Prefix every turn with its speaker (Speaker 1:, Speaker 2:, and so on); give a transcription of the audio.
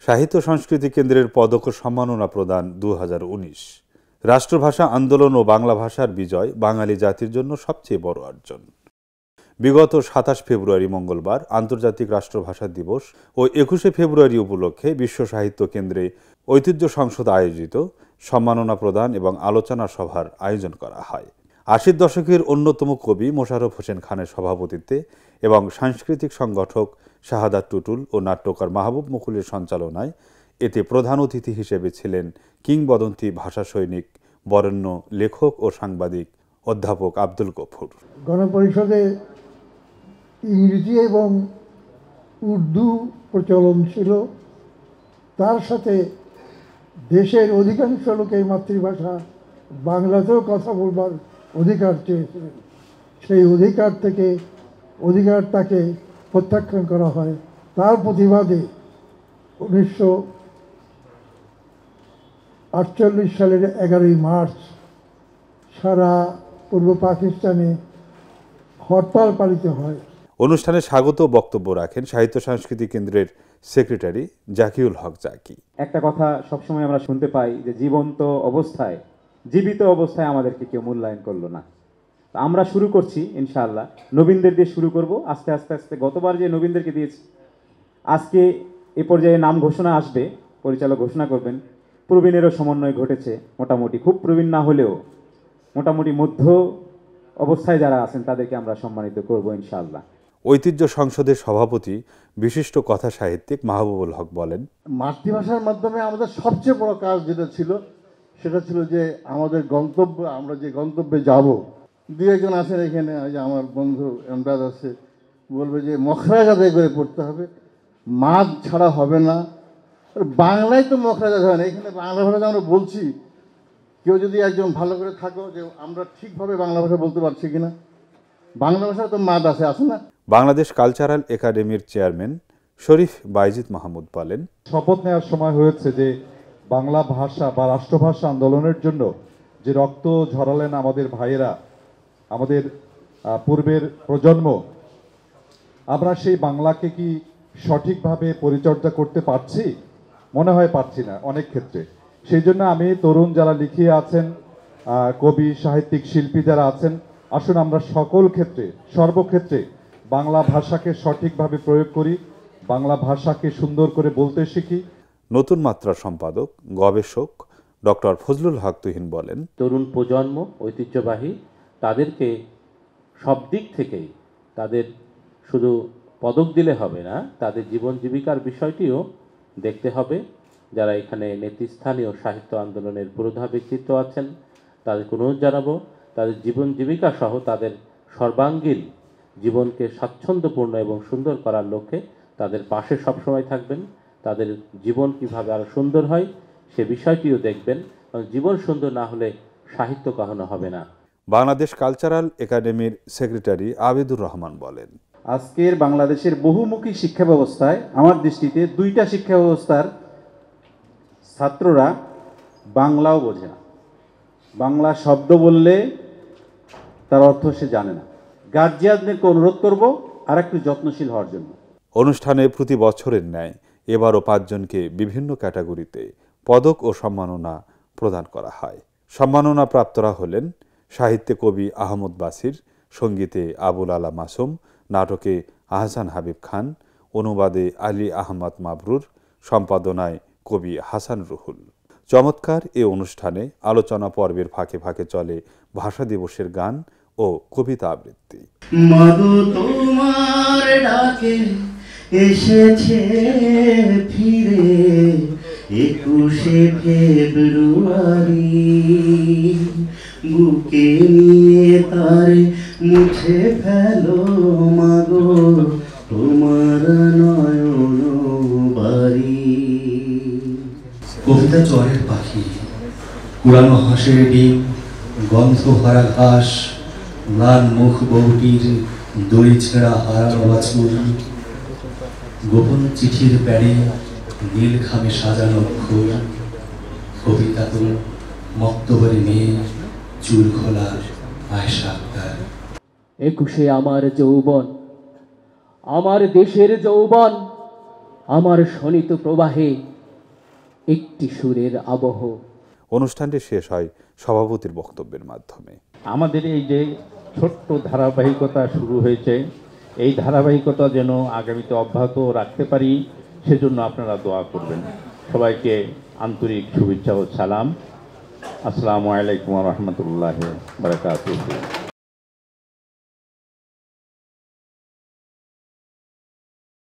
Speaker 1: সাহিত্য সংস্কৃতি কেন্দ্রের পদক ও সম্মাননা প্রদান 2019। রাষ্ট্রভাষা আন্দোলন ও বাংলা ভাষার বিজয় বাঙালি জাতির জন্য সবচেয়ে বড় অর্জন। বিগত 27 ফেব্রুয়ারি মঙ্গলবার আন্তর্জাতিক রাষ্ট্রভাষা দিবস ও 21শে ফেব্রুয়ারি উপলক্ষে বিশ্ব সাহিত্য কেন্দ্রে ঐতিহ্য সংসদ আয়োজিত সম্মাননা প্রদান এবং আলোচনা সভার আয়োজন করা হয়। 80 দশকের অন্যতম কবি মোশাররফ হোসেন খানের সভাপতিত্বে এবং সাংস্কৃতিক সংগঠক শাহাদাত টুটুল ও নাট্যকার মাহবুব মুকুলের সঞ্চালনায় এতে প্রধান অতিথি হিসেবে ছিলেন কিংবদন্তি ভাষা সৈনিক, বরেণ্য লেখক ও সাংবাদিক অধ্যাপক আব্দুল গফুর।
Speaker 2: গণপরিষদে ইংরেজি এবং উর্দু প্রচলন ছিল, তার সাথে দেশের অধিকাংশ লোকের মাতৃভাষা বাংলাতেও কথা বলবার অধিকার চেয়েছিলেন। সেই অধিকারটাকে প্রত্যাখ্যান করা হয়। তার প্রতিবাদে 1948 সালের 11ই মার্চ সারা পূর্ব পাকিস্তানে হরতাল পালিত হয়।
Speaker 1: অনুষ্ঠানে স্বাগত বক্তব্য রাখেন সাহিত্য সংস্কৃতি কেন্দ্রের সেক্রেটারি জাকিউল হক জাকি।
Speaker 3: একটা কথা সবসময় আমরা শুনতে পাই যে জীবিত অবস্থায় আমাদেরকে কেউ মূল্যায়ন করলো না। আমরা শুরু করছি ইনশাআল্লাহ, নবীনদের দিয়ে শুরু করব আস্তে আস্তে। গতবার যে নবীনদেরকে দিয়েছি, আজকে এ পর্যায়ে নাম ঘোষণা আসবে, পরিচালক ঘোষণা করবেন। প্রবীণেরও সমন্বয় ঘটেছে, মোটামুটি খুব প্রবীণ না হলেও মোটামুটি মধ্য অবস্থায় যারা আছেন তাদেরকে আমরা সম্মানিত করব ইনশাআল্লাহ।
Speaker 1: ঐতিহ্য সংসদের সভাপতি বিশিষ্ট কথা সাহিত্যিক মাহবুবুল হক বলেন,
Speaker 4: মাতৃভাষার মাধ্যমে আমাদের সবচেয়ে বড় কাজ যেটা ছিল সেটা ছিল যে আমাদের গন্তব্য, আমরা যে গন্তব্যে যাব, দু একজন আছেন এখানে, যে আমার বন্ধু এমদাদ আছে, বলবে যে মখরাজ আদায় করে পড়তে হবে, মাদ ছাড়া হবে না। বাংলায় তো মখরাজ আদায় হয় না, এখানে বাংলা ভাষা আমরা বলছি, কেউ যদি একজন ভালো করে থাকো যে আমরা ঠিকভাবে বাংলা ভাষা বলতে পারছি কিনা, বাংলা ভাষা তো মাদ আছে না।
Speaker 1: বাংলাদেশ কালচারাল একাডেমির চেয়ারম্যান শরীফ বাইজিদ মাহমুদ বলেন,
Speaker 5: শপথ নেওয়ার সময় হয়েছে যে বাংলা ভাষা বা রাষ্ট্রভাষা আন্দোলনের জন্য যে রক্ত ঝরালেন আমাদের ভাইয়েরা, আমাদের পূর্বের প্রজন্ম, আমরা সেই বাংলাকে কি সঠিকভাবে পরিচর্যা করতে পারছি? মনে হয় পারছি না অনেক ক্ষেত্রে। সেই জন্য আমি তরুণ যারা লিখিয়ে আছেন, কবি, সাহিত্যিক, শিল্পী যারা আছেন, আসুন আমরা সকল ক্ষেত্রে, সর্বক্ষেত্রে বাংলা ভাষাকে সঠিকভাবে প্রয়োগ করি, বাংলা ভাষাকে সুন্দর করে বলতে শিখি।
Speaker 1: নতুন মাত্রার সম্পাদক গবেষক ডক্টর ফজলুল হক তুহিন বলেন,
Speaker 6: তরুণ প্রজন্ম ঐতিহ্যবাহী, তাদেরকে সব দিক থেকেই তাদের শুধু পদক দিলে হবে না, তাদের জীবন জীবিকার বিষয়টিও দেখতে হবে। যারা এখানে নেতৃস্থানীয় সাহিত্য আন্দোলনের পুরোধা ব্যক্তিত্ব আছেন তাদেরকে অনুরোধ জানাবো, তাদের জীবন জীবিকা সহ তাদের সর্বাঙ্গীন জীবনকে স্বাচ্ছন্দ্যপূর্ণ এবং সুন্দর করার লক্ষ্যে তাদের পাশে সবসময় থাকবেন। তাদের জীবন কিভাবে আরও সুন্দর হয় সে বিষয়টিও দেখবেন, কারণ জীবন সুন্দর না হলে সাহিত্য কখনো হবে না।
Speaker 1: বাংলাদেশ কালচারাল একাডেমির সেক্রেটারি আবিদুর রহমান বলেন,
Speaker 3: আজকের বাংলাদেশের বহুমুখী শিক্ষা ব্যবস্থায় আমার দৃষ্টিতে দুইটা শিক্ষা ব্যবস্থার ছাত্ররা বাংলাও বোঝে না, বাংলা শব্দ বললে তার অর্থ সে জানে না। গার্জিয়ানদেরকে অনুরোধ করব আর একটু যত্নশীল হওয়ার জন্য।
Speaker 1: অনুষ্ঠানে প্রতি বছরের ন্যায় এবারও 5 জনকে বিভিন্ন ক্যাটাগরিতে পদক ও সম্মাননা প্রদান করা হয়। সম্মাননা প্রাপ্তরা হলেন সাহিত্যে কবি আহমদ বাসির, সঙ্গীতে আবুল আলা মাসুম, নাটকে আহসান হাবিব খান, অনুবাদে আলী আহমদ মাবরুর, সম্পাদনায় কবি হাসান রুহুল। চমৎকার এ অনুষ্ঠানে আলোচনা পর্বের ফাঁকে ফাঁকে চলে ভাষা দিবসের গান ও কবিতা আবৃত্তি।
Speaker 7: মাগো তোমার ডাকে এসেছে ফিরে 21শে ফেব্রুয়ারি, বুকে নিয়ে তারে মুছে ফেলো মাগো তোমার নয়ন বাড়ি। কবিতা চরের পাখি, পুরানো হাঁসের ডিম, গন্ধ ভরা ঘাস, ম্লান মুখ বউটির দড়ি ছেঁড়া হারানো বাছুর, গোপন চিঠির প্যাড়ে নীল খামে সাজানো অক্ষর, কবিতা তো মক্তবরে মেয়ে, চুল খোলা আয়েশা আক্তার।
Speaker 8: 21শে আমার যৌবন, আমার দেশের যৌবন, আমার শোণিত প্রবাহে একটি সুরের আবহ।
Speaker 1: অনুষ্ঠানটি শেষ হয় সভাপতির বক্তব্যের মাধ্যমে।
Speaker 9: আমাদের এই যে ছোট্ট ধারাবাহিকতা শুরু হয়েছে, এই ধারাবাহিকতা যেন আগামীতে অব্যাহত রাখতে পারি, সেজন্য আপনারা দোয়া করবেন। সবাইকে আন্তরিক শুভেচ্ছা ও সালাম। আসসালামু আলাইকুম ওয়া রাহমাতুল্লাহি ওয়া বারাকাতুহু।